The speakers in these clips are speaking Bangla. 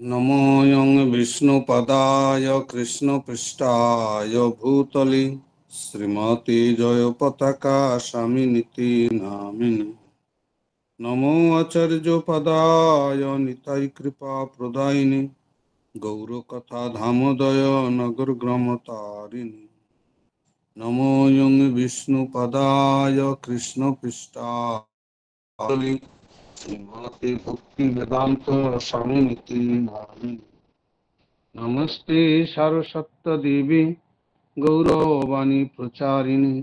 নমোয়ং বিষ্ণুপদায় কৃষ্ণপৃষ্ঠায় ভূতলে শ্রীমতী জয়পতাকা স্বামিনীতি নামিনী। নমো আচার্যপদায় নিতাই কৃপা প্রদায়িনী গৌরকথা ধামোদয় নগরগ্রামতারিণী। নমোয়ং বিষ্ণুপদায় কৃষ্ণপৃষ্ঠায় শ্রীমতী ভক্তি বেদান্ত স্বামিনীতি নামিনী। নমস্তে সারস্বতী দেবী গৌরবাণী প্রচারিণী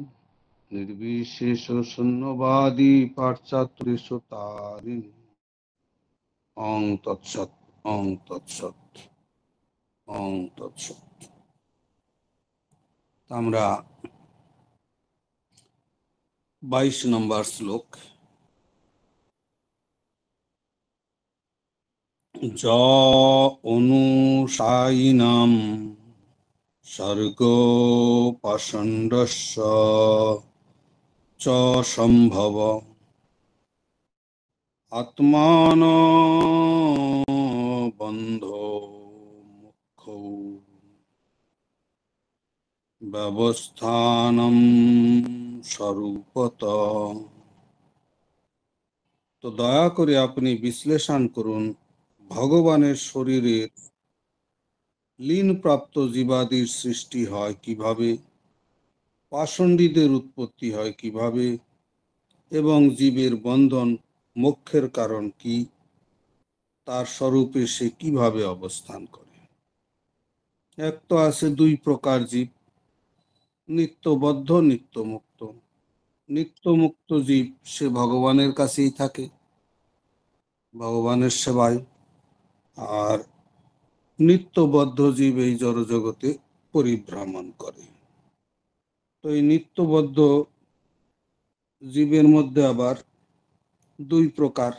নির্বিশেষ শূন্যবাদী পাশ্চাত্য তারিণী। ওং তৎসৎ, ওং তৎসৎ, ওং তৎসৎ। আমরা 22 নম্বর শ্লোক। য অনুসায়িনাম স্বর্গোপসণ্ডস্য চ সম্ভব আত্মান বন্ধো মুখ্যৌ ব্যবস্থানম স্বরূপত। তো দয়া করে আপনি বিশ্লেষণ করুন ভগবানের শরীরের লীনপ্রাপ্ত জীবাদির সৃষ্টি হয় কিভাবে, পাষণ্ডীদের উৎপত্তি হয় কিভাবে, এবং জীবের বন্ধন মোক্ষের কারণ কি, তার স্বরূপে সে কিভাবে অবস্থান করে। এক তো আছে দুই প্রকার জীব, নিত্যবদ্ধ নিত্যমুক্ত। নিত্যমুক্ত জীব সে ভগবানের কাছেই থাকে, ভগবানের সেবায়। আর নিত্যবদ্ধ জীব এই জড়জগতে পরিভ্রমণ করে। তো এই নিত্যবদ্ধ জীবের মধ্যে আবার দুই প্রকার।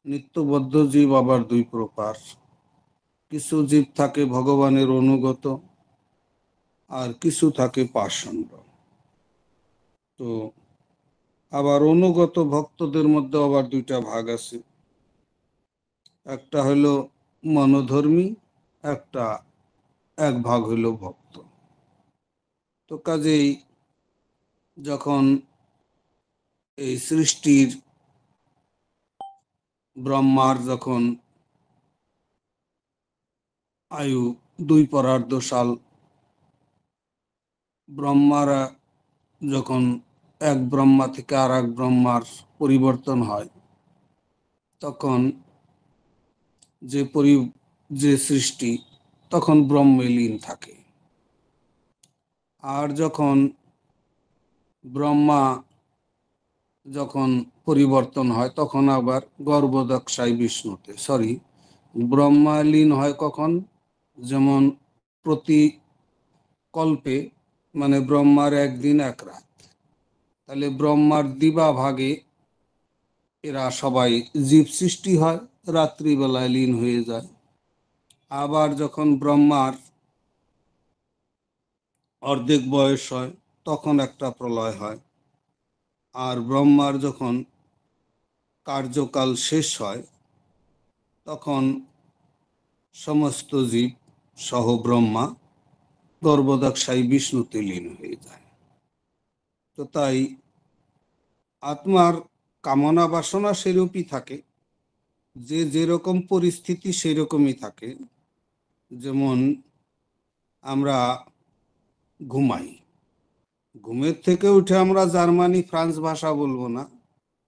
নিত্যবদ্ধ জীব আবার দুই প্রকার। কিছু জীব থাকে ভগবানের অনুগত, আর কিছু থাকে পাষণ্ড। তো আবার অনুগত ভক্তদের মধ্যে আবার দুইটা ভাগ আছে। একটা হলো মনোধর্মী, একটা এক ভাগ হলো ভক্ত। তো কাজেই যখন এই সৃষ্টির ব্রহ্মার যখন আয়ু 2 সাল, ব্রহ্মারা যখন এক ব্রহ্মা থেকে আর এক ব্রহ্মার পরিবর্তন হয়, তখন যে সৃষ্টি তখন ব্রহ্মে লীন থাকে। আর যখন ব্রহ্মা যখন পরিবর্তন হয় তখন আবার গর্ভদক্ষায় বিষ্ণুতে, ব্রহ্মা লীন হয় কখন, যেমন প্রতি কল্পে, মানে ব্রহ্মার একদিন এক রাত। তাহলে ব্রহ্মার দিবা ভাগে এরা সবাই জীব সৃষ্টি হয়, রাত্রিবেলায় লীন হয়ে যায়। আবার যখন ব্রহ্মার অর্ধেক বয়স হয় তখন একটা প্রলয় হয়। আর ব্রহ্মার যখন কার্যকাল শেষ হয় তখন সমস্ত জীব সহ ব্রহ্মা গর্ভদক্ষায় বিষ্ণুতে লীন হয়ে যায়। তো তাই আত্মার কামনা বাসনা সেরূপই থাকে, যে যেরকম পরিস্থিতি সেরকমই থাকে। যেমন আমরা ঘুমাই, ঘুমের থেকে উঠে আমরা জার্মানি ফ্রান্স ভাষা বলবো না।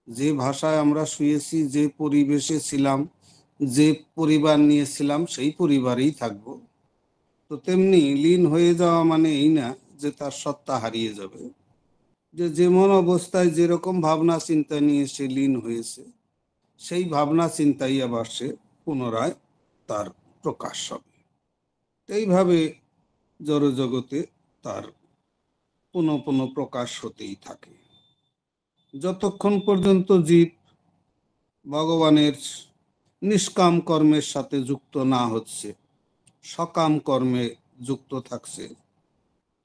যে ভাষায় আমরা শুয়েছি, যে পরিবেশে ছিলাম, যে পরিবার নিয়েছিলাম সেই পরিবারেই থাকবো। তো তেমনি লীন হয়ে যাওয়া মানে এই না যে তার সত্তা হারিয়ে যাবে। যে যেমন অবস্থায় যেরকম ভাবনা চিন্তা নিয়ে সে লীন হয়েছে, সেই ভাবনা চিন্তাই আবার সে পুনরায় তার প্রকাশ হবে। এইভাবে জড়জগতে তার পুনঃ পুনঃ প্রকাশ হতেই থাকে, যতক্ষণ পর্যন্ত জীব ভগবানের নিষ্কাম কর্মের সাথে যুক্ত না হচ্ছে, সকাম কর্মে যুক্ত থাকছে।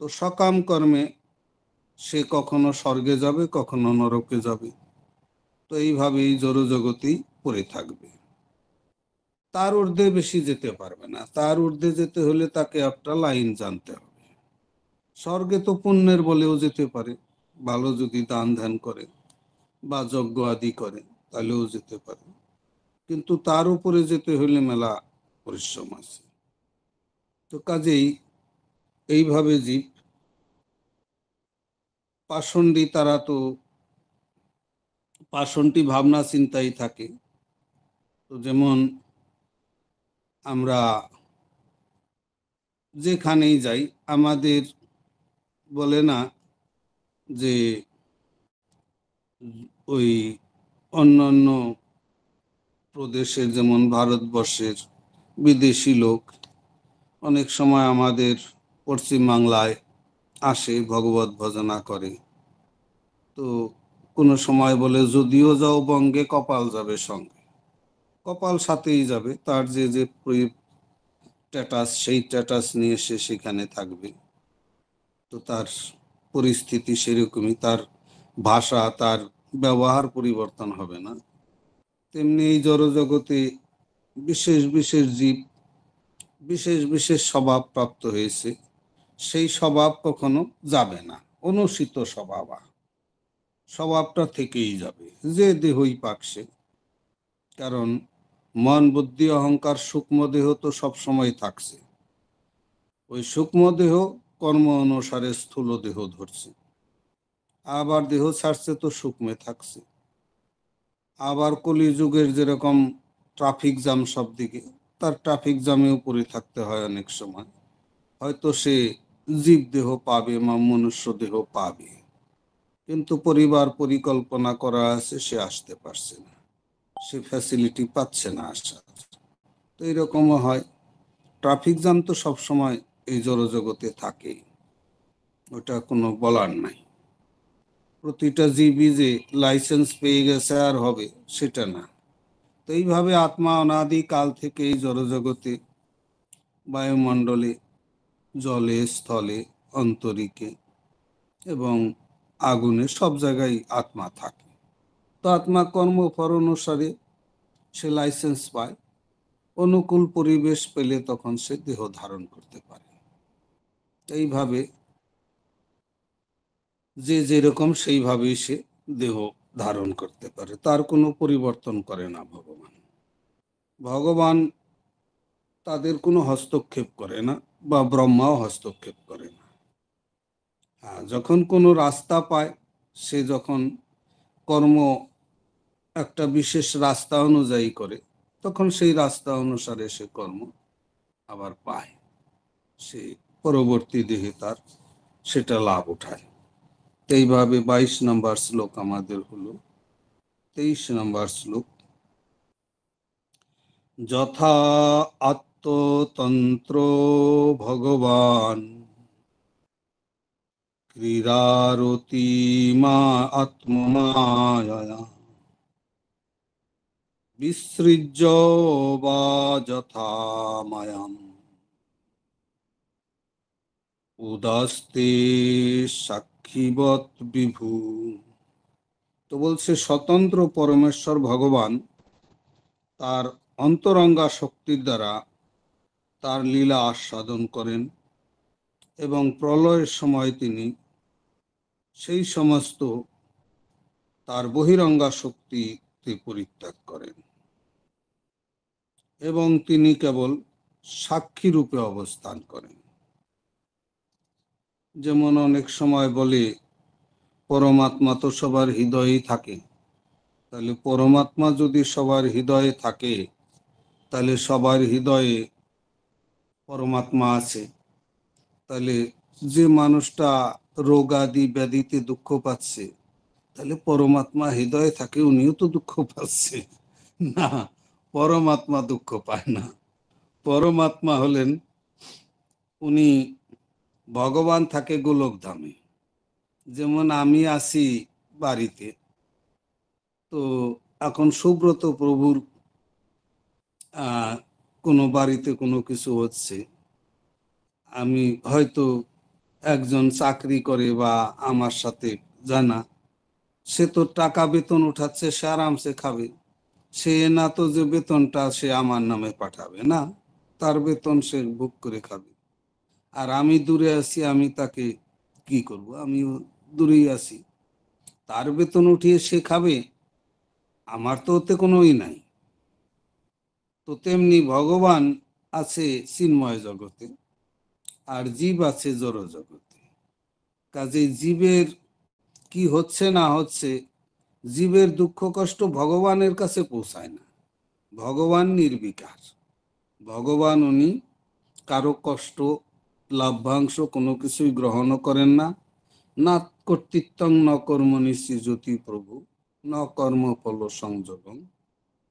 তো সকাম কর্মে সে কখনো স্বর্গে যাবে, কখনো নরকে যাবে। তো এইভাবেই জড়জগতেই পড়ে থাকবে। তার ঊর্ধ্বে বেশি যেতে পারবে না। তার ঊর্ধ্বে যেতে হলে তাকে একটা লাইন জানতে হবে। স্বর্গে তো পুণ্যের বলেও যেতে পারে, ভালো যদি দান ধ্যান করে বা যজ্ঞ আদি করে তাহলেও যেতে পারে, কিন্তু তার উপরে যেতে হলে মেলা পরিশ্রম আছে। তো কাজেই এইভাবে জীব পাষণ্ডী, তারা তো পাষণ্ডী ভাবনা চিন্তাই থাকে। তো যেমন আমরা যেখানেই যাই, আমাদের বলে না যে ওই অন্যান্য প্রদেশের, যেমন ভারতবর্ষের বিদেশি লোক অনেক সময় আমাদের পশ্চিম বাংলায় আসে, ভগবত ভজনা করে। তো কোনো সময় বলে যদিও যাও বঙ্গে কপাল যাবে সঙ্গে। কপাল সাথেই যাবে, তার যে যে স্ট্যাটাস, সেই স্ট্যাটাস নিয়ে সে সেখানে থাকবে। তো তার পরিস্থিতি সেরকমই, তার ভাষা, তার ব্যবহার পরিবর্তন হবে না। তেমনি এই জড়জগতে বিশেষ বিশেষ জীব বিশেষ বিশেষ স্বভাব প্রাপ্ত হয়েছে, সেই স্বভাব কখনো যাবে না। অনুসিত স্বভাবটা থেকেই যাবে, যে দেহই পাক সে। কারণ মন, বুদ্ধি, অহংকার, সূক্ষ্ম দেহ তো সবসময় থাকছে। ওই সূক্ষ্ম দেহ কর্ম অনুসারে স্থূল দেহ ধরছে, আবার দেহ ছাড়ছে তো সূক্ষ্মে থাকছে। আবার কলিযুগের যেরকম ট্রাফিক জ্যাম সব দিকে, তার ট্রাফিক জ্যামেও পড়ে থাকতে হয় অনেক সময়। হয়তো সে জীব দেহ পাবে বা মনুষ্য দেহ পাবে, কিন্তু পরিবার পরিকল্পনা করা আছে, সে আসতে পারছে না, সে ফ্যাসিলিটি পাচ্ছে না আসার। তো এরকমও হয়। ট্রাফিক জ্যাম তো সবসময় এই জড়জগতে থাকেই, ওটা কোনো বলার নাই। প্রতিটা জীবই যে লাইসেন্স পেয়ে গেছে আর হবে, সেটা না। তো এইভাবে আত্মা অনাদি কাল থেকে এই জড়জগতে, বায়ুমণ্ডলে, জলে, স্থলে, অন্তরিকে এবং আগুনে, সব জায়গায় আত্মা থাকে। তো আত্মা কর্মফল অনুসারে সে লাইসেন্স পায়। অনুকূল পরিবেশ পেলে তখন সে দেহ ধারণ করতে পারে। এইভাবে যে যেরকম সেইভাবেই সে দেহ ধারণ করতে পারে, তার কোনো পরিবর্তন করে না ভগবান। ভগবান তাদের কোনো হস্তক্ষেপ করে না, বা ব্রহ্মাও হস্তক্ষেপ করে না। যখন কোনো রাস্তা পায়, সে যখন কর্ম একটা বিশেষ রাস্তা অনুযায়ী করে, তখন সেই রাস্তা অনুসারে সে কর্ম আবার পায়, সে পরবর্তী দেহে তার সেটা লাভ উঠায়। এইভাবে 22 নম্বর শ্লোক আমাদের হলো। 23 নম্বর শ্লোক, যথা আত্মতন্ত্র ভগবান ক্রীড়ারতি মা আত্মমায়া বিসৃজ্য বা যথা মায়াম উদাস্তে সাক্ষীবৎ বিভু। তো বলছে, স্বতন্ত্র পরমেশ্বর ভগবান তার অন্তরঙ্গা শক্তির দ্বারা তার লীলা আস্বাদন করেন, এবং প্রলয়ের সময় তিনি সেই সমস্ত তার বহিরঙ্গা শক্তিতে পরিত্যাগ করেন, এবং তিনি কেবল সাক্ষী রূপে অবস্থান করেন। যেমন অনেক সময় বলে পরমাত্মা তো সবার হৃদয়েই থাকে। তাহলে পরমাত্মা যদি সবার হৃদয়ে থাকে, তাহলে সবার হৃদয়ে পরমাত্মা আছে। তাহলে যে মানুষটা রোগ আদি ব্যাধিতে দুঃখ পাচ্ছে, তাহলে পরমাত্মা হৃদয়ে থাকে, উনিও তো দুঃখ পাচ্ছে না? পরমাত্মা দুঃখ পায় না। পরমাত্মা হলেন, উনি ভগবান থাকে গোলক ধামে। যেমন আমি আছি বাড়িতে, তো এখন সুব্রত প্রভুর কোনো বাড়িতে কোনো কিছু হচ্ছে, আমি হয়তো একজন চাকরি করে বা আমার সাথে জানা, সে তো টাকা বেতন উঠাচ্ছে, সে আরামসে খাবে। সে না তো যে বেতনটা সে আমার নামে পাঠাবে না, তার বেতন সে ভোগ করে খাবে। আর আমি দূরে আছি, আমি তাকে কি করব? আমিও দূরেই আছি, তার বেতন উঠিয়ে সে খাবে, আমার তো ওতে কোনোই নাই। তো তেমনি ভগবান আছে চিন্ময় জগতে, আর জীব আছে জড় জগতে। কাজেই জীবের কি হচ্ছে না হচ্ছে, জীবের দুঃখ কষ্ট ভগবানের কাছে পৌঁছায় না। ভগবান নির্বিকার, ভগবান উনি কারো কষ্ট লাভ্যাংশ কোনো কিছুই গ্রহণও করেন না। না কর্তৃত্বং ন কর্মণি সৃজতি প্রভু, ন কর্মফল সংযোগম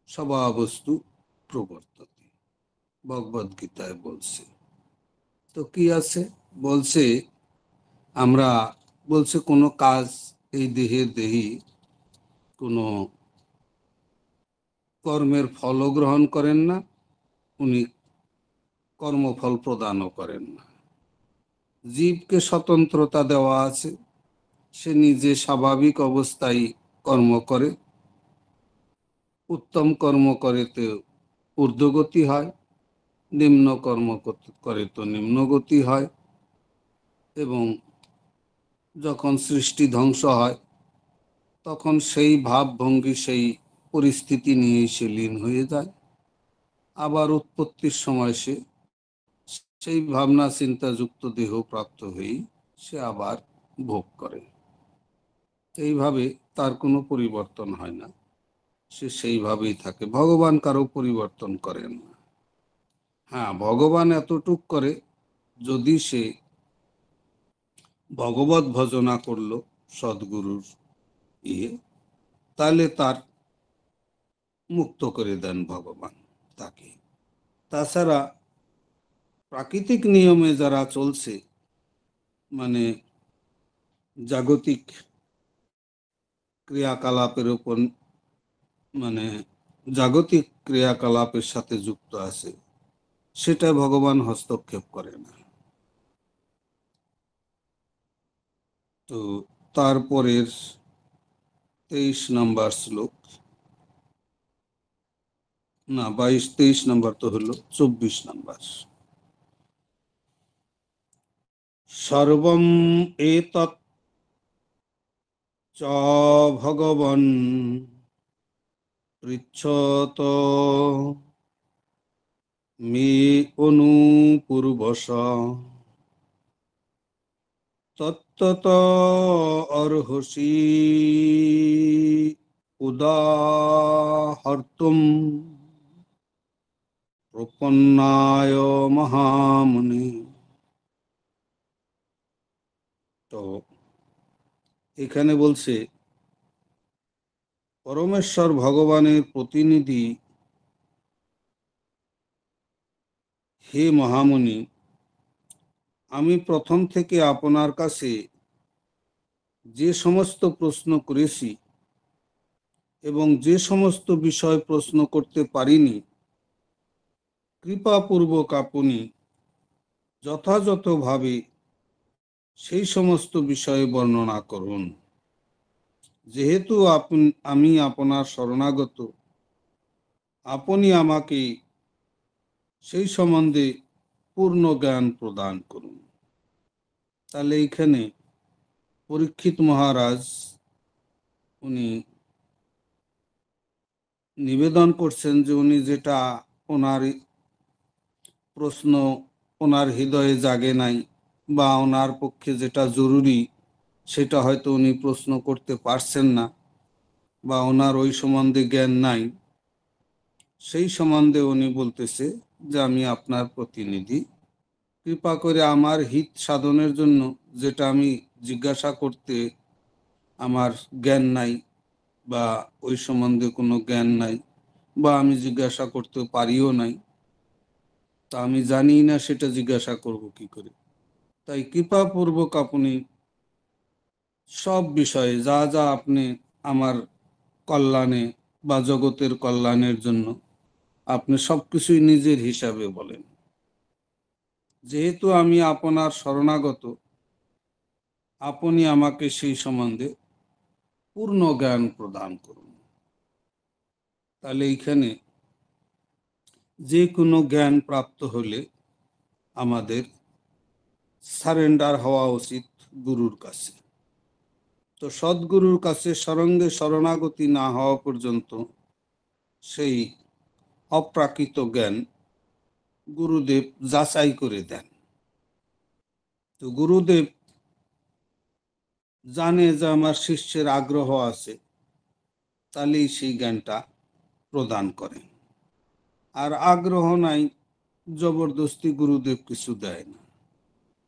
স্বভাবস্তু প্রবর্ততে, ভগবদ গীতায় বলছে। তো কি আছে বলছে, আমরা বলছে কোনো কাজ এই দেহের দেহি কোনো কর্মের ফলও গ্রহণ করেন না, উনি কর্মফল প্রদানও করেন না। জীবকে স্বতন্ত্রতা দেওয়া আছে, সে নিজে স্বাভাবিক অবস্থায় কর্ম করে, উত্তম কর্ম করে তো ঊর্ধ্বগতি হয়, নিম্ন কর্ম করে তো নিম্নগতি হয়। এবং যখন সৃষ্টি ধ্বংস হয় তখন সেই ভাবভঙ্গি সেই পরিস্থিতি নিয়ে সে লীন হয়ে যায়। আবার উৎপত্তির সময় সে সেই ভাবনা চিন্তাযুক্ত দেহ প্রাপ্ত হয়েই সে আবার ভোগ করে। এইভাবে তার কোনো পরিবর্তন হয় না, সে সেইভাবেই থাকে। ভগবান কারো পরিবর্তন করেন না। হ্যাঁ, ভগবান এতটুক করে, যদি সে ভগবত ভজনা করলো সদ্গুরুর ইয়ে, তাহলে তার মুক্ত করে দেন ভগবান তাকে। তাছাড়া প্রাকৃতিক নিয়মে যারা চলছে, মানে জাগতিক ক্রিয়াকলাপের উপর, মানে জাগতিক ক্রিয়াকলাপের সাথে যুক্ত আছে, সেটা ভগবান হস্তক্ষেপ করে না। তো তারপরের 23 নম্বর শ্লোক, না 22-23 নম্বর তো হলো, 24 নম্বর। সর্বম এতৎ চ ভগবন পৃচ্ছত মে অনুপূর্বশ তত্তত অর্হসি উদাহর্তুম প্রপন্নায় মহামুনি। তো এখানে বলছে, পরমেশ্বর ভগবানের প্রতিনিধি হে মহামুনি, আমি প্রথম থেকে আপনার কাছে যে সমস্ত প্রশ্ন করেছি এবং যে সমস্ত বিষয় প্রশ্ন করতে পারিনি, কৃপাপূর্বক আপনি যথাযথভাবে সেই সমস্ত বিষয়ে বর্ণনা করুন। যেহেতু আমি আপনার শরণাগত, আপনি আমাকে সেই সম্বন্ধে পূর্ণ জ্ঞান প্রদান করুন। তাহলে এইখানে পরীক্ষিত মহারাজ উনি নিবেদন করছেন যে উনি যেটা ওনার প্রশ্ন ওনার হৃদয়ে জাগে নাই, বা ওনার পক্ষে যেটা জরুরি সেটা হয়তো উনি প্রশ্ন করতে পারছেন না, বা ওনার ওই সম্বন্ধে জ্ঞান নাই, সেই সম্বন্ধে উনি বলতেছে যে আমি আপনার প্রতিনিধি, কৃপা করে আমার হিত সাধনের জন্য যেটা আমি জিজ্ঞাসা করতে আমার জ্ঞান নাই, বা ওই সম্বন্ধে কোনো জ্ঞান নাই, বা আমি জিজ্ঞাসা করতে পারিও নাই, তা আমি জানি না সেটা জিজ্ঞাসা করব কি করে। তাই কৃপাপূর্বক আপনি সব বিষয়ে যা যা আপনি আমার কল্যাণে বা জগতের কল্যাণের জন্য আপনি সবকিছুই নিজের হিসাবে বলেন। যেহেতু আমি আপনার শরণাগত, আপনি আমাকে সেই সম্বন্ধে পূর্ণ জ্ঞান প্রদান করুন। তাহলে এইখানে যে কোনো জ্ঞান প্রাপ্ত হলে আমাদের সারেন্ডার হওয়া উচিত গুরুর কাছে। তো সদ্গুরুর কাছে সরঙ্গে শরণাগতি না হওয়া পর্যন্ত সেই অপ্রাকৃত জ্ঞান গুরুদেব যাচাই করে দেন। তো গুরুদেব জানে যে আমার শিষ্যের আগ্রহ আছে, তাহলেই সেই জ্ঞানটা প্রদান করেন। আর আগ্রহ নাই, জবরদস্তি গুরুদেব কিছু দেয় না।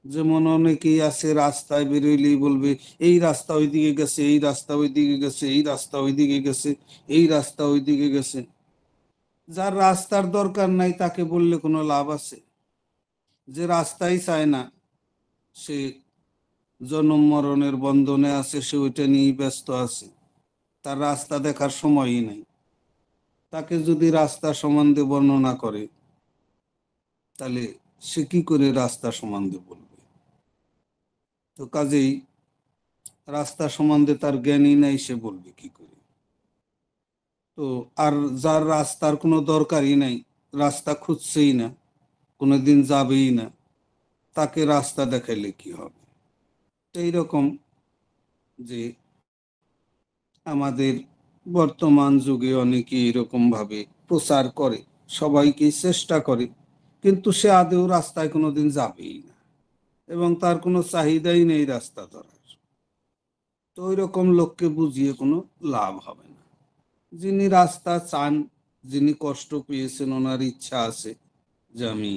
যেমন অনেকেই আছে রাস্তায় বেরোইলেই বলবে এই রাস্তা ওইদিকে গেছে, এই রাস্তা ওইদিকে গেছে, এই রাস্তা ওইদিকে গেছে, এই রাস্তা ওইদিকে গেছে। যার রাস্তার দরকার নাই তাকে বললে কোনো লাভ আছে? যে রাস্তাই চায় না, সে জন্ম মরণের বন্ধনে আছে, সে ওইটা নিয়েই ব্যস্ত আছে, তার রাস্তা দেখার সময়ই নেই। তাকে যদি রাস্তা সম্বন্ধে বর্ণনা করে, তাহলে সে কি করে রাস্তা সম্বন্ধে বলবে? তো কাজেই রাস্তা সম্বন্ধে তার জ্ঞানই নাই, সে বলবে কি করে? তো আর যার রাস্তার কোনো দরকারই নাই, রাস্তা খুঁজছেই না, কোনোদিন যাবেই না, তাকে রাস্তা দেখাইলে কি হবে? এইরকম যে আমাদের বর্তমান যুগে অনেকে এরকম ভাবে প্রচার করে, সবাইকে চেষ্টা করে, কিন্তু সে আদৌ রাস্তায় কোনোদিন যাবেই না এবং তার কোনো চাহিদাই নেই রাস্তা ধরার। তো ওই রকম লোককে বুঝিয়ে কোনো লাভ হবে না। যিনি রাস্তা চান, যিনি কষ্ট পেয়েছেন, ওনার ইচ্ছা আছে যে আমি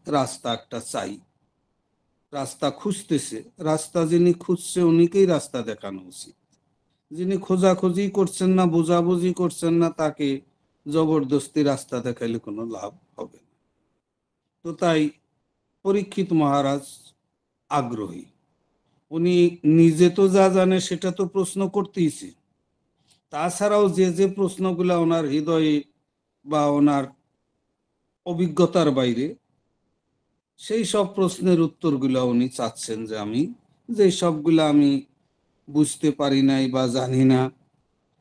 রাস্তা একটা চাই, রাস্তা খুঁজতেছে, রাস্তা যিনি খুঁজছে উনিকেই রাস্তা দেখানো উচিত। যিনি খোঁজাখুঁজি করছেন না, বোঝাবুঝি করছেন না, তাকে জবরদস্তি রাস্তা দেখাইলে কোনো লাভ হবে না। তো তাই পরীক্ষিত মহারাজ আগ্রহী। উনি নিজে তো যা জানে সেটা তো প্রশ্ন করতেইছে, তাছাড়াও যে যে প্রশ্নগুলা ওনার হৃদয়ে বা ওনার অভিজ্ঞতার বাইরে, সেই সব প্রশ্নের উত্তরগুলা উনি চাচ্ছেন যে আমি যে সবগুলা আমি বুঝতে পারি নাই বা জানি না,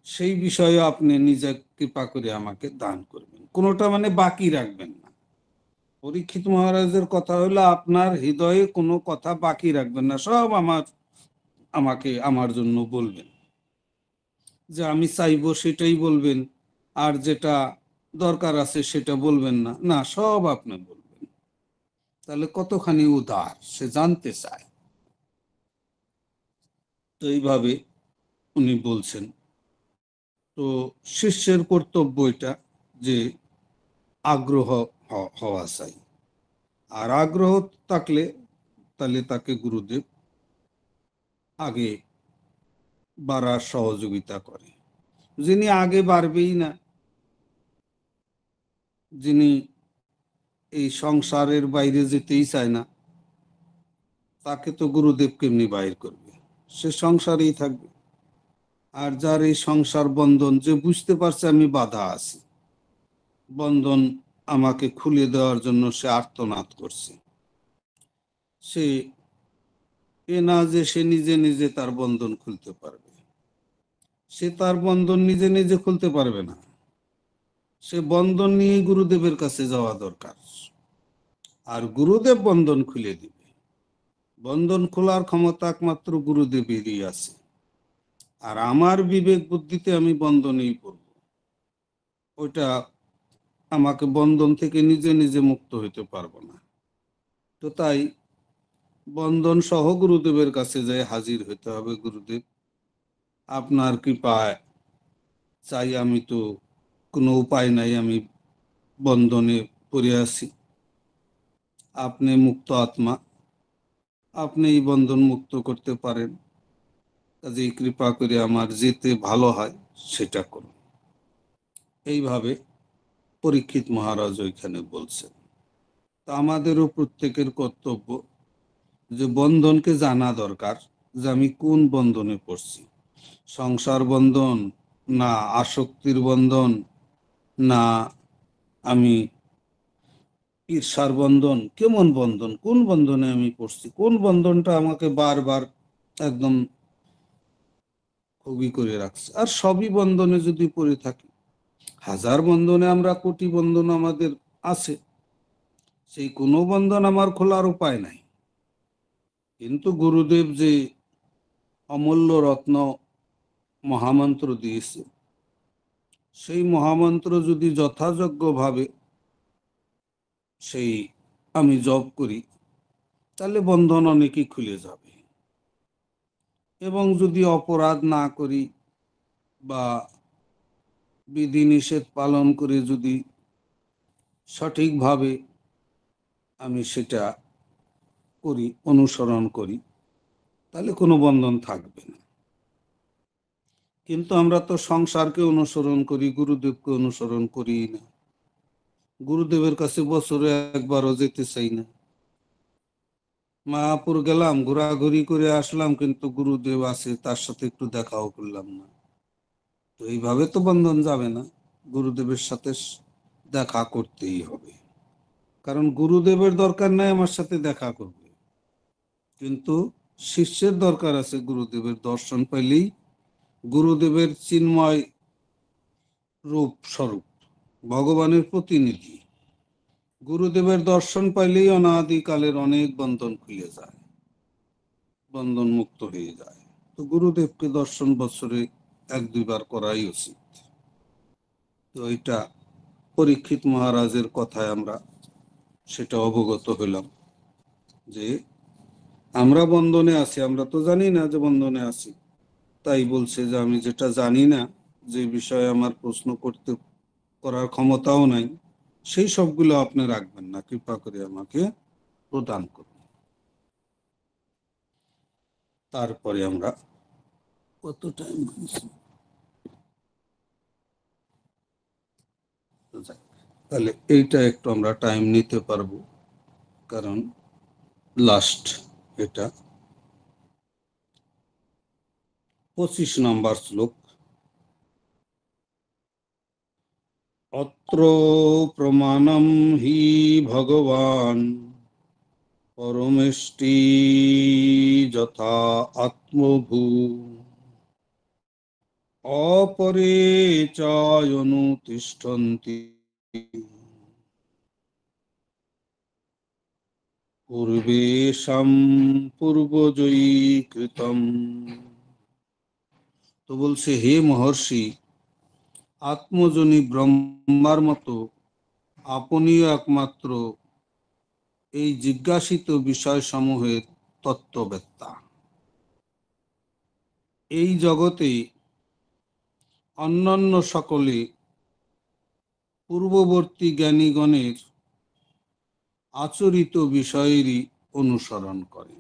সেই বিষয়ে আপনি নিজে কৃপা করে আমাকে দান করবেন, কোনোটা মানে বাকি রাখবেন না। পরীক্ষিত মহারাজের কথা হলো আপনার হৃদয়ে কোনো কথা বাকি রাখবেন না, সব আমাকে আমার জন্য বলবেন। যে আমি চাইবো সেটাই বলবেন, আর যেটা দরকার আছে সেটা বলবেন না, না সব আপনি বলবেন। তাহলে কতখানি উদার, সে জানতে চায়। তো এইভাবে উনি বলছেন। তো শিষ্যের কর্তব্য এটা যে আগ্রহ হওয়া চাই। আর আগ্রহ থাকলে তাহলে তাকে গুরুদেব আগে বাড়ার সহযোগিতা করে। যিনি আগে বাড়বেই না, যিনি এই সংসারের বাইরে যেতেই চায় না, তাকে তো গুরুদেব কেমনি বাইর করবে? সে সংসারেই থাকবে। আর যার এই সংসার বন্ধন, যে বুঝতে পারছে আমি বাধা আছি, বন্ধন আমাকে খুলে দেওয়ার জন্য সে আর্তনাদ করছে, সে এ না যে সে নিজে নিজে তার বন্ধন খুলতে পারবে, সে তার বন্ধন নিজে নিজে খুলতে পারবে না। সে বন্ধন নিয়ে গুরুদেবের কাছে যাওয়া দরকার, আর গুরুদেব বন্ধন খুলে দিবে। বন্ধন খোলার ক্ষমতা একমাত্র গুরুদেবেরই আছে। আর আমার বিবেক বুদ্ধিতে আমি বন্ধনেই পড়ব, ওইটা আমাকে বন্ধন থেকে নিজে নিজে মুক্ত হইতে পারবো না। তো তাই বন্ধন সহ গুরুদেবের কাছে যাই হাজির হইতে হবে। গুরুদেব, আপনার কৃপায় চাই, আমি তো কোনো উপায় নাই, আমি বন্ধনে পড়ে আছি, আপনি মুক্ত আত্মা, আপনি এই বন্ধন মুক্ত করতে পারেন, কাজেই কৃপা করে আমার যেতে ভালো হয় সেটা করুন। এইভাবে পরীক্ষিত মহারাজ ওইখানে বলছেন। তা আমাদেরও প্রত্যেকের কর্তব্য যে বন্ধনকে জানা দরকার, যে আমি কোন বন্ধনে পড়ছি, সংসার বন্ধন না আসক্তির বন্ধন, না আমি ঈর্ষার বন্ধন, কেমন বন্ধন, কোন বন্ধনে আমি পড়ছি, কোন বন্ধনটা আমাকে বারবার একদম খুবই করে রাখছে। আর সবই বন্ধনে যদি পড়ে থাকি, হাজার বন্ধনে আমরা কোটি বন্ধন আমাদের আছে, সেই কোনো বন্ধন আমার খোলার উপায় নাই। কিন্তু গুরুদেব যে অমূল্য রত্ন মহামন্ত্র দিয়েছে, সেই মহামন্ত্র যদি যথাযোগ্যভাবে সেই আমি জপ করি, তাহলে বন্ধন অনেকই খুলে যাবে। এবং যদি অপরাধ না করি বা বিধিনিষেধ পালন করে যদি সঠিকভাবে আমি সেটা করি, অনুসরণ করি, তাহলে কোনো বন্ধন থাকবে না। কিন্তু আমরা তো সংসারকে অনুসরণ করি, গুরুদেবকে অনুসরণ করি না। গুরুদেবের কাছে বছরে একবারও যেতে চাই না। মায়াপুর গেলাম, ঘোরাঘুরি করে আসলাম, কিন্তু গুরুদেব আছে, তার সাথে একটু দেখাও করলাম না। তো এইভাবে তো বন্ধন যাবে না। গুরুদেবের সাথে দেখা করতেই হবে, কারণ গুরুদেবের দরকার নাই আমার সাথে দেখা করবে, কিন্তু শিষ্যের দরকার আছে। গুরুদেবের দর্শন পাইলেই, গুরুদেবের চিন্ময় রূপ স্বরূপ, ভগবানের প্রতিনিধি, গুরুদেবের দর্শন পাইলেই অনাদিকালের অনেক বন্ধন খুলে যায়, বন্ধন মুক্ত হয়ে যায়। তো গুরুদেবকে দর্শন বছরে 1-2 বার করাই উচিত। তো এটা পরীক্ষিত মহারাজের কথায় আমরা সেটা অবগত হলাম যে আমরা বন্ধনে আছি, আমরা তো জানি না যে বন্ধনে আছি। তাই বলছে যে আমি যেটা জানি না, যে বিষয়ে আমার প্রশ্ন করতে করার ক্ষমতাও নাই, সেই সবগুলো আপনি রাখবেন না, কৃপা করে আমাকে প্রদান করুন। তারপরে আমরা কত টাইম হয়েছে, যাক, তাহলে এইটা একটু আমরা টাইম নিতে পারবো, কারণ লাস্ট এটা 25 নম্বর শ্লোক। অত্র প্রমাণম হি ভগবান পরমেষ্টি যথা আত্মভূ অপরে চায়নুতিষ্ঠন্তি পূর্বেশাম পূর্বজয়ী কৃতম। তো বলছে, হে মহর্ষি, আত্মজনী ব্রহ্মার মতো আপনিও একমাত্র এই জিজ্ঞাসিত বিষয়সমূহের তত্ত্ববেত্তা। এই জগতে অন্যান্য সকলে পূর্ববর্তী জ্ঞানীগণের আচরিত বিষয়েরই অনুসরণ করে।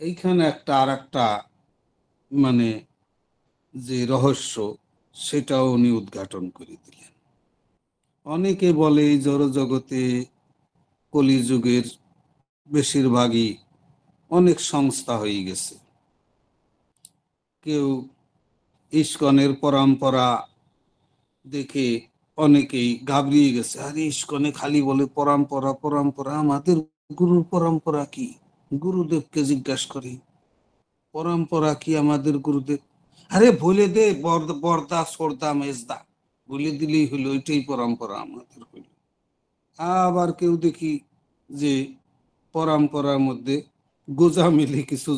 এইখানে আর একটা মানে যে রহস্য, সেটাও উনি উদ্ঘাটন করে দিলেন। অনেকে বলে এই জড়জগতে কলিযুগের বেশিরভাগই অনেক সংস্থা হয়ে গেছে। কেউ ইস্কনের পরম্পরা দেখে অনেকেই ঘাবড়িয়ে গেছে, আরে ইস্কনে খালি বলে পরম্পরা পরম্পরা, আমাদের গুরুর পরম্পরা কি? গুরুদেবকে জিজ্ঞাসা করি, পরম্পরা কি আমাদের গুরুদেব? আরে বলে দে, বর্দা সর্দা মেজদা বলে দিলেই হলো, ওইটাই পরম্পরা আমাদের হইল। আবার কেউ দেখি যে পরম্পরার মধ্যে গোজামিলে কিছু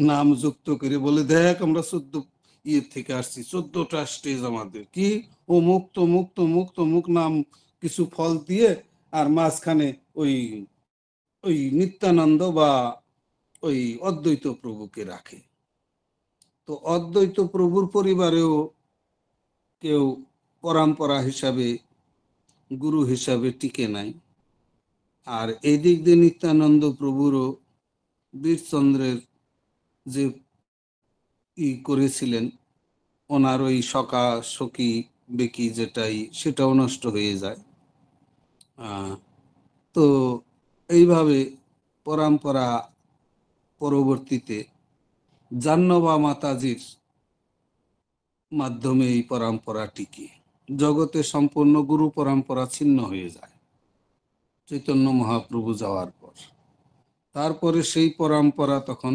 নাম যুক্ত করে বলে, দেখ আমরা 14 ইয়ে থেকে আসছি, 14টা স্টেজ আমাদের, কি অমুক তমুক তমুক তমুক নাম কিছু ফল দিয়ে, আর মাঝখানে ওই ওই নিত্যানন্দ বা ওই অদ্বৈত প্রভুকে রাখে। তো অদ্বৈত প্রভুর পরিবারেও কেউ পরম্পরা হিসাবে, গুরু হিসাবে টিকে নাই। আর এই দিক দিয়ে নিত্যানন্দ প্রভুরও বীরচন্দ্রের যে করেছিলেন, ওনার ওই সখা সখী বেকি যেটাই, সেটাও নষ্ট হয়ে যায়। তো এইভাবে পরম্পরা পরবর্তীতে জাহ্নবা মাতাজির মাধ্যমে এই পরম্পরা টিকে, জগতে সম্পূর্ণ গুরু পরম্পরা ছিন্ন হয়ে যায় চৈতন্য মহাপ্রভু যাওয়ার পর। তারপরে সেই পরম্পরা তখন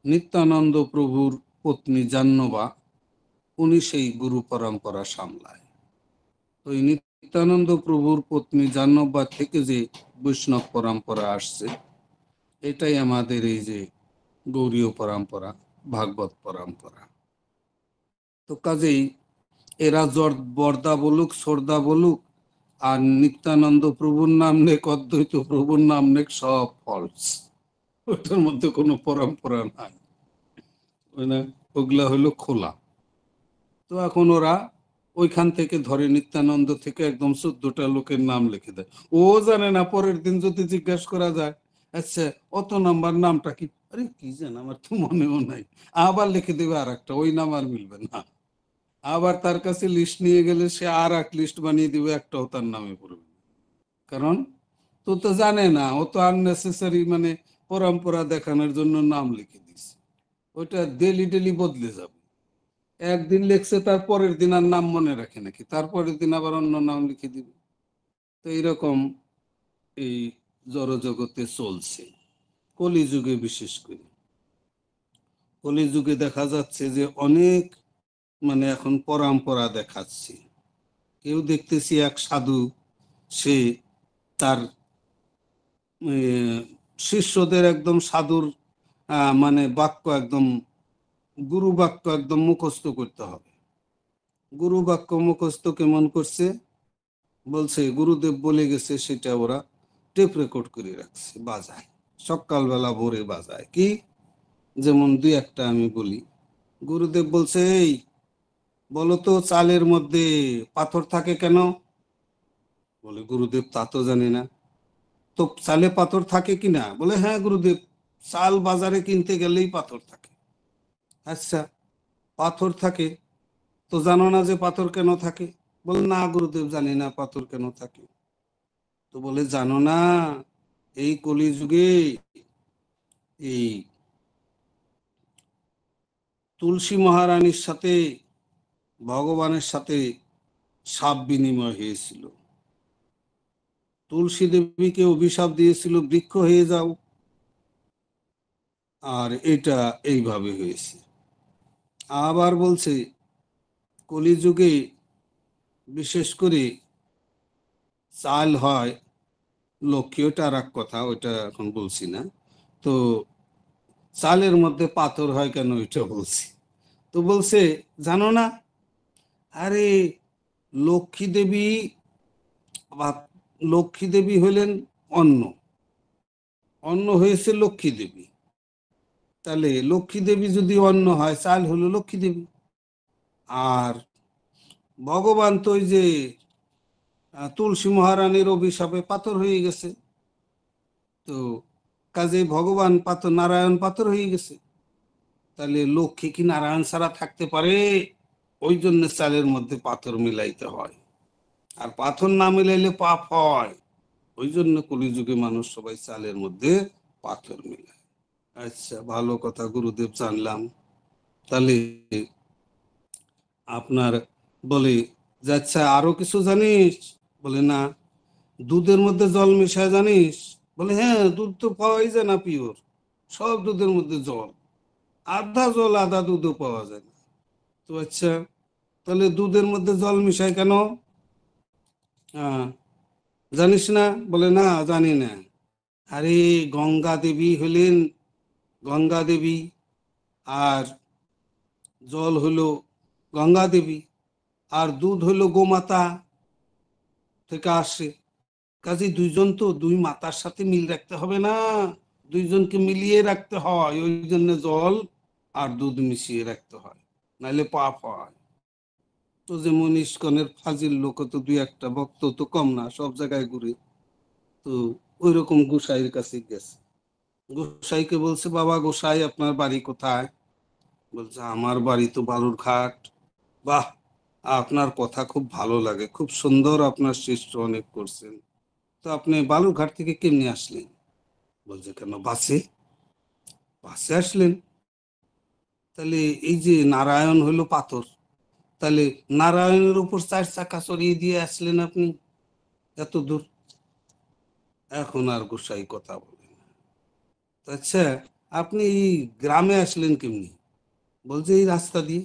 নিত্যানন্দ প্রভুর পত্নী জাহ্নবা, উনি সেই গুরু পরম্পরা সামলায়। তো এই নিত্যানন্দ প্রভুর পত্নী জাহ্নবীর থেকে যে বৈষ্ণব পরম্পরা আসছে, এটাই আমাদের এই যে গৌড়ীয় পরম্পরা, ভাগবত পরম্পরা। তো কাজেই এরা বর্দা বলুক, সর্দা বলুক, আর নিত্যানন্দ প্রভুর নাম নেক, অদ্বৈত প্রভুর নাম নেক, সব ফলস। ওটার মধ্যে কোনো পরম্পরা নাই, ওই না, ওগুলা হলো খোলা। তো এখন ওরা ওইখান থেকে ধরে, নিত্যানন্দ থেকে একদম 14টা লোকের নাম লিখে দেয়। ও জানে না, পরের দিন যদি জিজ্ঞাসা করা যায়, আচ্ছা অত নাম্বার নামটা কি, আরে কি জান, আমার তো মনেও নাই, আবার লিখে দেবে আর একটা, ওই নাম আর মিলবে না। আবার তার কাছে লিস্ট নিয়ে গেলে সে আর এক লিস্ট বানিয়ে দিবে, একটাও তার নামে পড়বে না। কারণ তো তো জানে না, ও তো আননেসেসারি মানে পরম্পরা দেখানোর জন্য নাম লিখে দিছে। ওইটা ডেলি ডেলি বদলে যাবে। একদিন লিখছে, তার পরের দিন আর নাম মনে রাখে নাকি, তারপরের দিন আবার অন্য নাম লিখে দিবে। তো এইরকম এই জড়জগতে চলছে, কলিযুগে বিশেষ করে। কলিযুগে দেখা যাচ্ছে যে অনেক মানে এখন পরম্পরা দেখাচ্ছে। কেউ দেখতেছি এক সাধু, সে তার শিষ্যদের একদম সাধুর মানে বাক্য একদম, গুরু বাক্য একদম মুখস্থ করতে হবে। গুরু বাক্য মুখস্থ কেমন করছে, বলছে গুরুদেব বলে গেছে, সেটা ওরা টেপ রেকর্ড করে রাখছে, বাজায় সকালবেলা ভোরে বাজায়। কি, যেমন দুই একটা আমি বলি। গুরুদেব বলছে, এই বলো তো চালের মধ্যে পাথর থাকে কেন? বলে গুরুদেব তা তো জানি না। তো চালে পাথর থাকে কিনা? বলে হ্যাঁ গুরুদেব, চাল বাজারে কিনতে গেলেই পাথর থাকে। আচ্ছা, পাথর থাকে, তো জানো না যে পাথর কেন থাকে? বলে না গুরুদেব, জানি না পাথর কেন থাকে। তো বলে জানো না, এই কলিযুগে এই তুলসী মহারানীর সাথে ভগবানের সাথে শাপ বিনিময় হয়েছিল। তুলসী দেবীকে অভিশাপ দিয়েছিল, বৃক্ষ হয়ে যাও, আর এটা এইভাবে হয়েছে। আবার বলছে কলিযুগে বিশেষ করে চাল হয় লক্ষ্মী, ওটা আর এক কথা, ওটা এখন বলছি না। তো চালের মধ্যে পাথর হয় কেন, ওইটা বলছি। তো বলছে জানো না, আরে লক্ষ্মী দেবী, লক্ষ্মী দেবী হলেন অন্ন, অন্ন হয়েছে লক্ষ্মী দেবী। তাহলে লক্ষ্মী দেবী যদি অন্ন হয়, চাল হলো লক্ষ্মী দেবী। আর ভগবান তো ওই যে তুলসী মহারানীর অভিশাপে পাথর হয়ে গেছে। তো কাজে ভগবান পাথর, নারায়ণ পাথর হয়ে গেছে। তাহলে লক্ষ্মী কি নারায়ণ ছাড়া থাকতে পারে? ওই জন্য চালের মধ্যে পাথর মিলাইতে হয়, আর পাথর না মিলাইলে পাপ হয়। ওই জন্য কলিযুগে মানুষ সবাই চালের মধ্যে পাথর মিলায়। আচ্ছা, ভালো কথা, গুরুদেব জানলাম। তাহলে আপনার বলে যে আচ্ছা আরো কিছু জানিস? বলে না। দুধের মধ্যে জল মিশায় জানিস? বলে হ্যাঁ, দুধ তো পাওয়াই যায় না পিওর, সব দুধের মধ্যে জল, আধা জল আধা দুধও পাওয়া যায় না। তো আচ্ছা, তাহলে দুধের মধ্যে জল মিশায় কেন? হ্যাঁ, জানিস না? বলে না, জানি না। আরে গঙ্গা দেবী হলেন গঙ্গা দেবী, আর জল হলো গঙ্গা দেবী, আর দুধ হলো গোমাতা থেকে আসে। কাজে দুইজন তো দুই মাতার সাথে মিল রাখতে হবে না, দুইজনকে মিলিয়ে রাখতে হয়। ওই জন্য জল আর দুধ মিশিয়ে রাখতে হয়, নাহলে পাপ হয়। তো যেমন ইস্কনের ফাজিল লোক তো দুই একটা, ভক্ত তো কম না, সব জায়গায় ঘুরে। তো ওই রকম গোসাইয়ের কাছে গেছে, গোসাইকে বলছে বাবা গোসাই, আপনার বাড়ি কোথায়? বলছে আমার বাড়ি তো বালুরঘাট। বাহ, আপনার কথা খুব ভালো লাগে, খুব সুন্দর, আপনার শিষ্য অনেক করছেন। তো আপনি বালুরঘাট থেকে কেমনি আসলেন? বলছে কেন, বাসে। বাসে আসলেন? তাহলে এই যে নারায়ণ হলো পাথর, তাহলে নারায়ণের উপর 4 চাকা চড়িয়ে দিয়ে আসলেন আপনি এত দূর? এখন আর গোসাই কথা বলেন। আচ্ছা, আপনি এই গ্রামে আসলেন কেমনি? বলছে এই রাস্তা দিয়ে।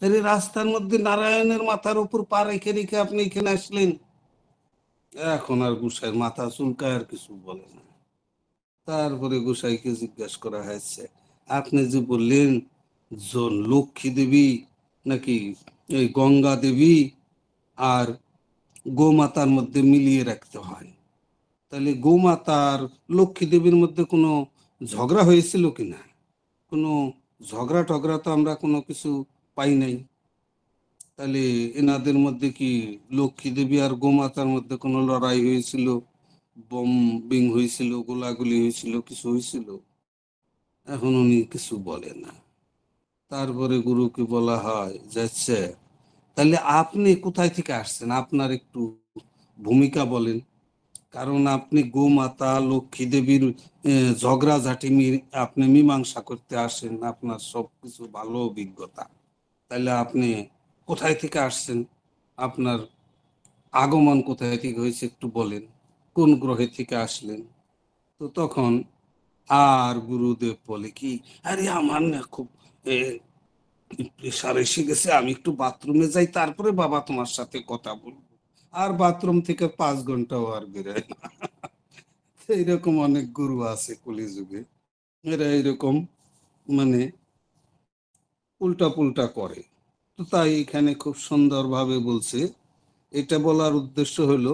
আরে রাস্তার মধ্যে নারায়ণের মাথার উপর পা রেখে রেখে আপনি এখানে আসলেন। এখন আর গোসাইয়ের মাথা চুলকায়, আর কিছু বলে না। তারপরে গোসাইকে জিজ্ঞাসা করা হয়েছে, আপনি যে বললেন লক্ষ্মী দেবী নাকি এই গঙ্গা দেবী আর গোমাতার মধ্যে মিলিয়ে রাখতে হয়, তাহলে গোমাতার লক্ষ্মী দেবীর মধ্যে কোনো ঝগড়া হয়েছিল কিনা? কোনো ঝগড়া টগড়া তো আমরা কোনো কিছু পাই নাই। তাহলে এনাদের মধ্যে কি লক্ষ্মী দেবী আর গোমাতার মধ্যে কোনো লড়াই হয়েছিল, বম্বিং হয়েছিল, গোলাগুলি হয়েছিল, কিছু হয়েছিল? এখন উনি কিছু বলে না। তারপরে গুরুকে বলা হয় যাচ্ছে, তাহলে আপনি কোথায় থেকে আসছেন, আপনার একটু ভূমিকা বলেন। কারণ আপনি গোমাতা লক্ষ্মী দেবীর ঝগড়াঝাটি আপনি মীমাংসা করতে আসেন, আপনার সবকিছু ভালো অভিজ্ঞতা। তাহলে আপনি কোথায় থেকে আসছেন, আপনার আগমন কোথায় থেকে হয়েছে একটু বলেন, কোন গ্রহে থেকে আসলেন? তো তখন আর গুরুদেব বলে কি, আরে আমার না খুব প্রেশার এসে গেছে, আমি একটু বাথরুমে যাই, তারপরে বাবা তোমার সাথে কথা বলবো। আর বাথরুম থেকে 5 ঘন্টাও আর বেরোয় না। এইরকম অনেক গুরু আছে কলিযুগে, এরা এরকম মানে উল্টা পুল্টা করে। তো তাই এখানে খুব সুন্দরভাবে বলছে। এটা বলার উদ্দেশ্য হলো,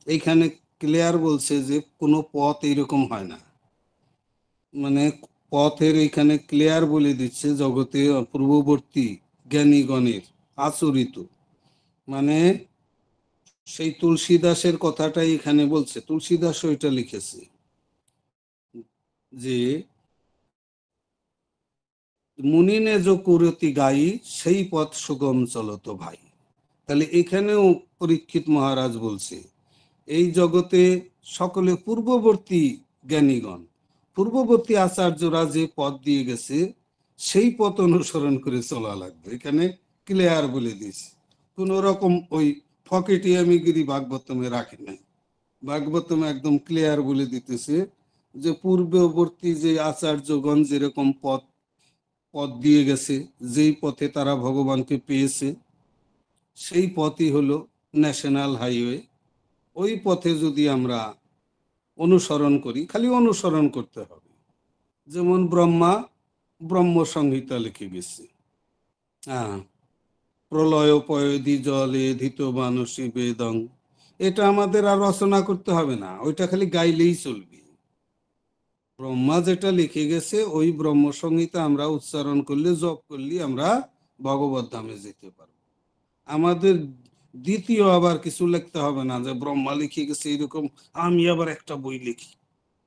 এইখানে ক্লিয়ার বলছে যে কোনো পথ এইরকম হয় না। মানে পথের এইখানে ক্লিয়ার বলে দিচ্ছে, জগতে পূর্ববর্তী জ্ঞানীগণের আচরিত, মানে সেই তুলসীদাসের কথাটাই এখানে বলছে। তুলসীদাস ওইটা লিখেছে যে মুনিনে যো কুরতি গাই, সেই পথ সুগম চলত ভাই। তাহলে এখানেও পরীক্ষিত মহারাজ বলছে, এই জগতে সকলে পূর্ববর্তী জ্ঞানীগণ, পূর্ববর্তী আচার্যরা যে পথ দিয়ে গেছে সেই পথ অনুসরণ করে চলা লাগবে। এখানে ক্লিয়ার বলে দিয়েছে, কোন রকম ওই ফকেটিয়ামিগিরি ভাগবতমে রাখে নাই। ভাগবতমে একদম ক্লিয়ার বলে দিতেছে যে পূর্ববর্তী যে আচার্যগণ যেরকম পথ পথ দিয়ে গেছে, যেই পথে তারা ভগবানকে পেয়েছে, সেই পথই হলো ন্যাশনাল হাইওয়ে। ওই পথে যদি আমরা অনুসরণ করি, খালি অনুসরণ করতে হবে। যেমন ব্রহ্মা ব্রহ্ম সংহিতা লিখে গেছে, হ্যাঁ, প্রলয় পয়দি জলে ধিত মানসী বেদং, এটা আমাদের আর রচনা করতে হবে না, ওইটা খালি গাইলেই চলবে। ব্রহ্মা যেটা লিখে গেছে ওই ব্রহ্ম সংহিতা আমরা উচ্চারণ করলে, জপ করলে আমরা ভগবত ধামে যেতে পারবো। আমাদের দ্বিতীয় আবার কিছু লিখতে হবে না, যে ব্রহ্মা লিখে গেছে এরকম আমি আবার একটা বই লিখি।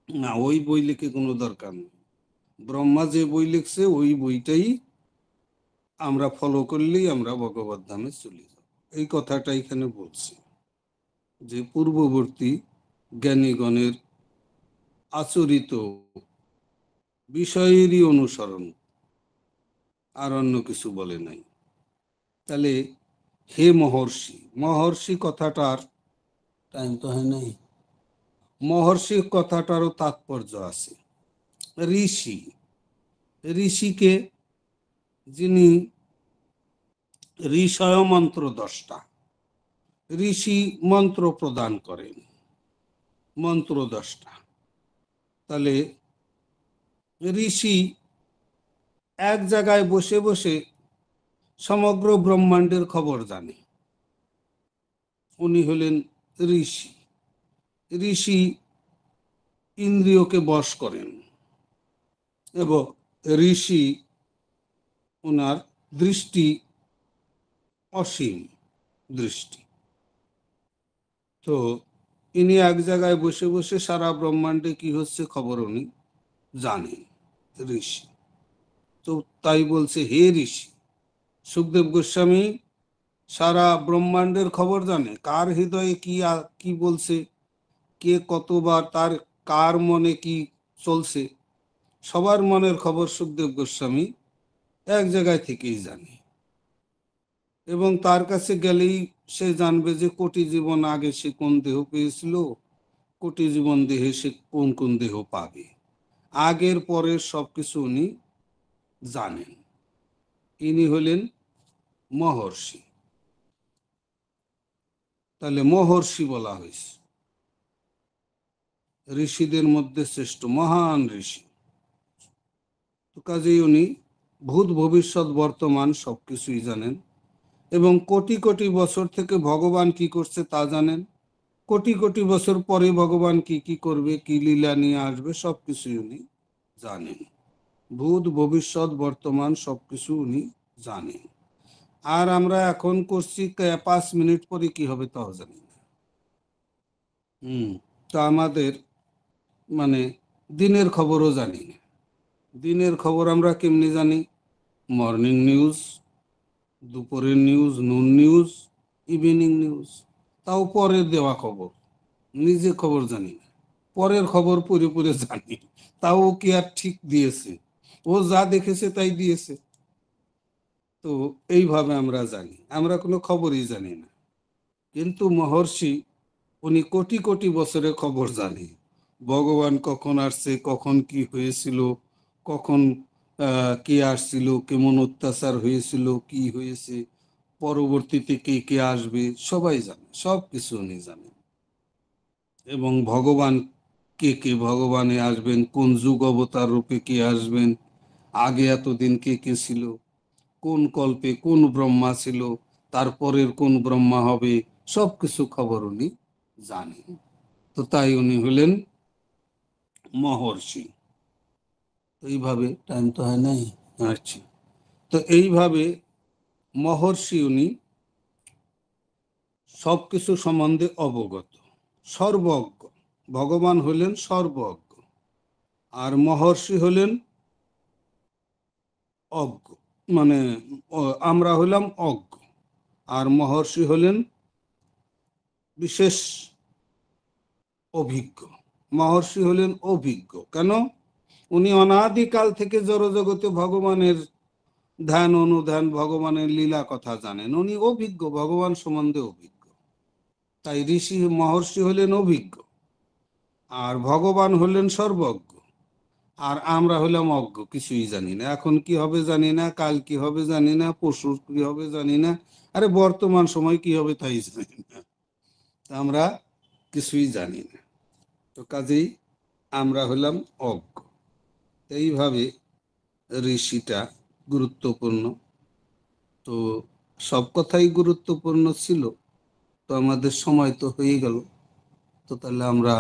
না, ওই বই লিখে কোনো দরকার নেই। ব্রহ্মা যে বই লিখছে ওই বইটাই আমরা ফলো করলেই আমরা ভগবত ধামে চলে যাব। এই কথাটা এখানে বলছি যে পূর্ববর্তী জ্ঞানীগণের আচরিত বিষয়েরই অনুসরণ, আর অন্য কিছু বলে নাই। তাহলে হে মহর্ষি, মহর্ষি কথাটার টাইম তো হয় নাই, মহর্ষি কথাটারও তাৎপর্য আছে। ঋষি, ঋষিকে, যিনি ঋষয় মন্ত্র দ্রষ্টা, ঋষি মন্ত্র প্রদান করেন, মন্ত্র দ্রষ্টা। তাহলে ঋষি এক জায়গায় বসে বসে সমগ্র ব্রহ্মাণ্ডের খবর জানে, উনি হলেন ঋষি। ঋষি ইন্দ্রিয়কে বশ করেন এবং ঋষি ওনার দৃষ্টি অসীম দৃষ্টি। তো ইনি এক জায়গায় বসে বসে সারা ব্রহ্মাণ্ডে কি হচ্ছে খবর উনি জানেন, ঋষি। তো তাই বলছে হে ঋষি, সুখদেব গোস্বামী সারা ব্রহ্মাণ্ডের খবর জানে, কার হৃদয়ে কি কি বলছে, কে কতবার তার, কার মনে কি চলছে, সবার মনের খবর সুখদেব গোস্বামী এক জায়গায় থেকেই জানে। এবং তার কাছে গেলেই সে জানবে যে কোটি জীবন আগে সে কোন দেহ পেয়েছিল, কোটি জীবন দেহে সে কোন কোন দেহ পাবে, আগের পরের সবকিছু উনি জানেন। ইনি হলেন মহর্ষি। তাহলে মহর্ষি বলা হয়েছে, ঋষিদের মধ্যে শ্রেষ্ঠ মহান ঋষি। তো কাজেই উনি ভূত ভবিষ্যৎ বর্তমান সবকিছুই জানেন, এবং কোটি কোটি বছর থেকে ভগবান কি করছে তা জানেন, কোটি কোটি বছর পরে ভগবান কি কি করবে, কি লীলা নিয়ে আসবে, সবকিছুই উনি জানেন। ভূত ভবিষ্যৎ বর্তমান সবকিছু উনি জানেন। আর আমরা এখন করছি 5 মিনিট পরে কি হবে তাও জানি না। তো আমাদের মানে দিনের খবরও জানি না। দিনের খবর আমরা কেমনি জানি? মর্নিং নিউজ, দুপুরের নিউজ, নুন নিউজ, ইভিনিং নিউজ, তাও পরের দেওয়া খবর, নিজে খবর জানি না। পরের খবর পড়ে পড়ে জানি, তাও কি আর ঠিক দিয়েছে? ও যা দেখেছে তাই দিয়েছে। তো এইভাবে আমরা জানি, আমরা কোনো খবরই জানি না। কিন্তু মহর্ষি উনি কোটি কোটি বছরের খবর জানে। ভগবান কখন আসছে, কখন কি হয়েছিল, কখন কে আসছিল, কেমন অত্যাচার হয়েছিল, কি হয়েছে, পরবর্তীতে কে কে আসবে, সবাই জানে, সব কিছু উনি জানেন। এবং ভগবান কে কে ভগবানে আসবেন, কোন যুগ অবতার রূপে কে আসবেন, আগে এতদিন কে কে ছিল, কোন কল্পে কোন ব্রহ্মা ছিল, তারপরের কোন ব্রহ্মা হবে, সবকিছু খবর উনি জানেন। তো তাই উনি হলেন মহর্ষি। এইভাবে টাইম তো হয় নাই। আচ্ছা, তো এইভাবে মহর্ষি উনি সবকিছু সম্বন্ধে অবগত, সর্বজ্ঞ। ভগবান হলেন সর্বজ্ঞ, আর মহর্ষি হলেন অজ্ঞ। মানে আমরা হলাম অজ্ঞ, আর মহর্ষি হলেন বিশেষ অভিজ্ঞ। মহর্ষি হলেন অভিজ্ঞ কেন? উনি অনাদিকাল থেকে জড়জগতে ভগবানের ধ্যান অনুধ্যান, ভগবানের লীলা কথা জানেন, উনি অভিজ্ঞ, ভগবান সম্বন্ধে অভিজ্ঞ। তাই ঋষি মহর্ষি হলেন অভিজ্ঞ, আর ভগবান হলেন সর্বজ্ঞ, আর আমরা হলাম অজ্ঞ, কিছুই জানি না। এখন কি হবে জানি না, কাল কি হবে জানি না, পরশু কি হবে জানি না, আরে বর্তমান সময় কি হবে তাই জানি না। আমরা কিছুই জানি না। তো কাজেই আমরা হলাম অজ্ঞ। এইভাবে ঋষিটা গুরুত্বপূর্ণ। তো সব কথাই গুরুত্বপূর্ণ ছিল। তো আমাদের সময় তো হয়ে গেল, তো তাহলে আমরা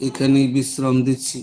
এখানেই বিশ্রাম দিচ্ছি।